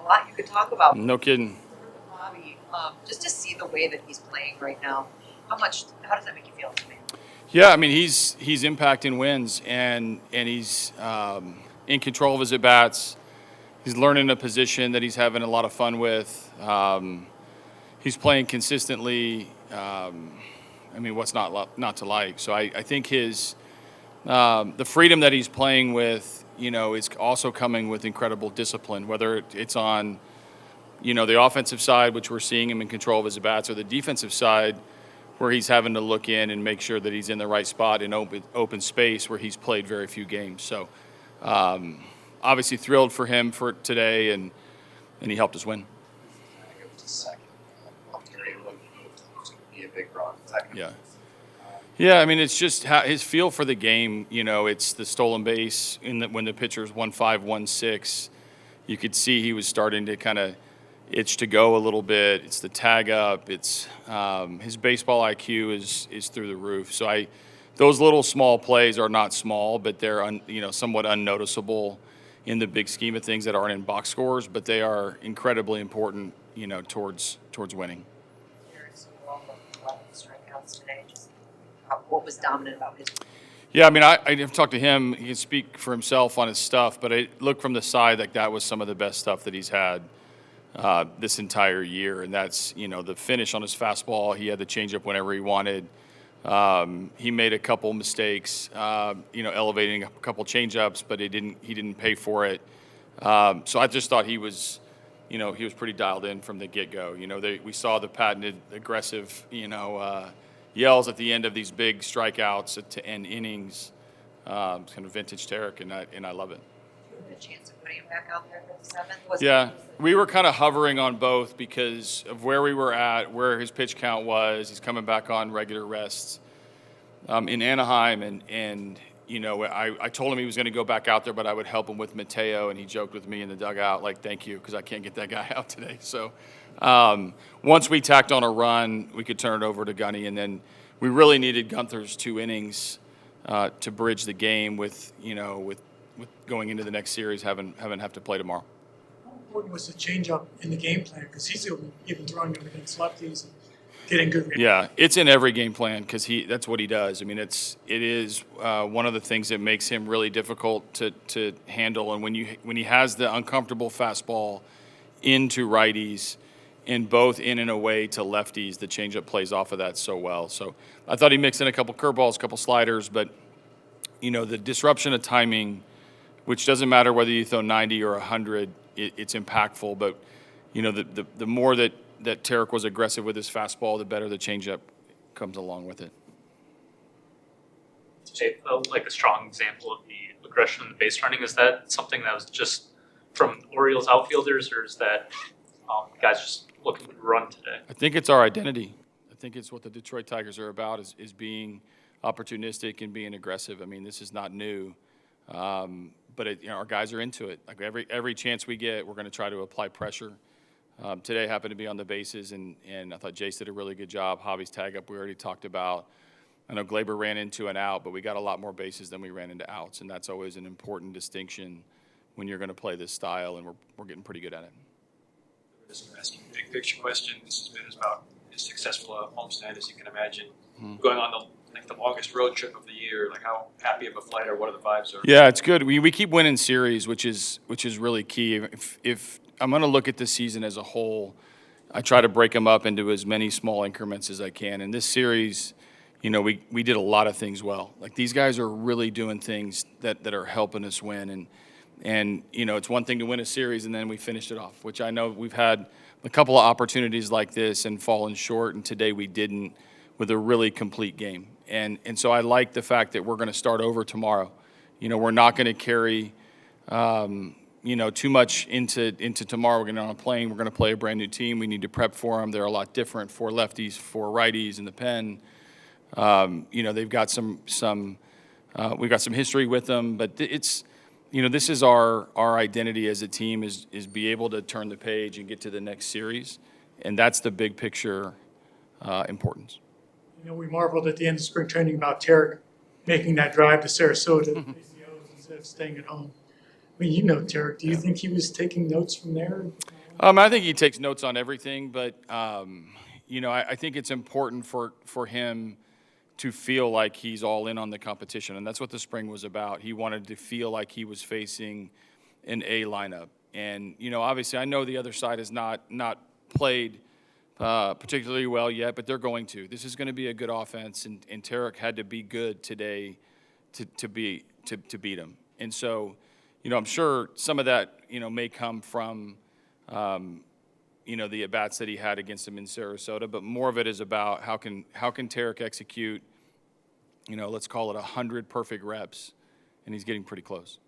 lot you could talk about. No kidding. Bobby, just to see the way that he's playing right now, how does that make you feel? Yeah, I mean he's impacting wins and he's in control of his at bats. He's learning a position that he's having a lot of fun with. He's playing consistently. I mean, what's not to like? So I think his the freedom that he's playing with, is also coming with incredible discipline. Whether it's on, the offensive side, which we're seeing him in control of his at bats, or the defensive side, where he's having to look in and make sure that he's in the right spot in open space where he's played very few games. So obviously thrilled for him for today, and he helped us win. Yeah, I mean, it's just his feel for the game. It's the stolen base when the pitcher's 1-5, 1-6. You could see he was starting to kind of itch to go a little bit. It's the tag up. It's his baseball IQ is through the roof. So those little small plays are not small, but they're somewhat unnoticeable in the big scheme of things that aren't in box scores. But they are incredibly important, towards winning. What was dominant about his? Yeah, I mean, I've talked to him. He can speak for himself on his stuff, but I look from the side like that was some of the best stuff that he's had this entire year, and that's the finish on his fastball. He had the changeup whenever he wanted. He made a couple mistakes, elevating a couple changeups, but he didn't pay for it. So I just thought he was pretty dialed in from the get-go. We saw the patented aggressive, yells at the end of these big strikeouts to end innings, kind of vintage Tarek, and I love it. A chance of putting him back out there for the seventh? Yeah, we were kind of hovering on both because of where we were at, where his pitch count was. He's coming back on regular rests in Anaheim, and I told him he was going to go back out there, but I would help him with Mateo, and he joked with me in the dugout, like, thank you, because I can't get that guy out today. So once we tacked on a run, we could turn it over to Gunny, and then we really needed Gunther's 2 innings to bridge the game with going into the next series, having to play tomorrow. How important was the changeup in the game plan? Because he's even throwing them against lefties and getting good reaction. Yeah, it's in every game plan because that's what he does. I mean, it is one of the things that makes him really difficult to handle. And when he has the uncomfortable fastball into righties and both in and away to lefties, the changeup plays off of that so well. So I thought he mixed in a couple curveballs, a couple sliders, but the disruption of timing, which doesn't matter whether you throw 90 or 100, it's impactful. But the more that Tarek was aggressive with his fastball, the better the changeup comes along with it. Jay felt like a strong example of the aggression in the base running. Is that something that was just from Orioles outfielders, or is that guys just looking to run today? I think it's our identity. I think it's what the Detroit Tigers are about, is being opportunistic and being aggressive. I mean, this is not new, but our guys are into it. Like every chance we get, we're going to try to apply pressure. Today happened to be on the bases, and I thought Jace did a really good job. Javi's tag up we already talked about. I know Glaber ran into an out, but we got a lot more bases than we ran into outs, and that's always an important distinction when you're going to play this style, and we're getting pretty good at it. Just asking a big picture question. This has been about as successful a homestand as you can imagine. Going on the longest road trip of the year, like how happy of a flight or what are the vibes? Yeah, it's good. We keep winning series, which is really key. If I'm going to look at this season as a whole, I try to break them up into as many small increments as I can. In this series, we did a lot of things well. Like these guys are really doing things that are helping us win. And it's one thing to win a series and then we finished it off, which I know we've had a couple of opportunities like this and fallen short, and today we didn't with a really complete game. And so I like the fact that we're going to start over tomorrow. We're not going to carry too much into tomorrow. We're going to on a plane. We're going to play a brand new team. We need to prep for them. They're a lot different. 4 lefties, 4 righties in the pen. They've got we've got some history with them, but it's this is our identity as a team is be able to turn the page and get to the next series, and that's the big picture importance. We marveled at the end of spring training about Tarek making that drive to Sarasota to face the O's instead of staying at home. I mean, Tarek, do you think he was taking notes from there? I think he takes notes on everything, but I think it's important for him to feel like he's all in on the competition, and that's what the spring was about. He wanted to feel like he was facing an A lineup, and obviously I know the other side has not played particularly well yet, but they're going to. This is going to be a good offense, and Tarek had to be good today to beat him, and so I'm sure some of that may come from the at-bats that he had against him in Sarasota, but more of it is about how can Tarek execute, let's call it 100 perfect reps, and he's getting pretty close.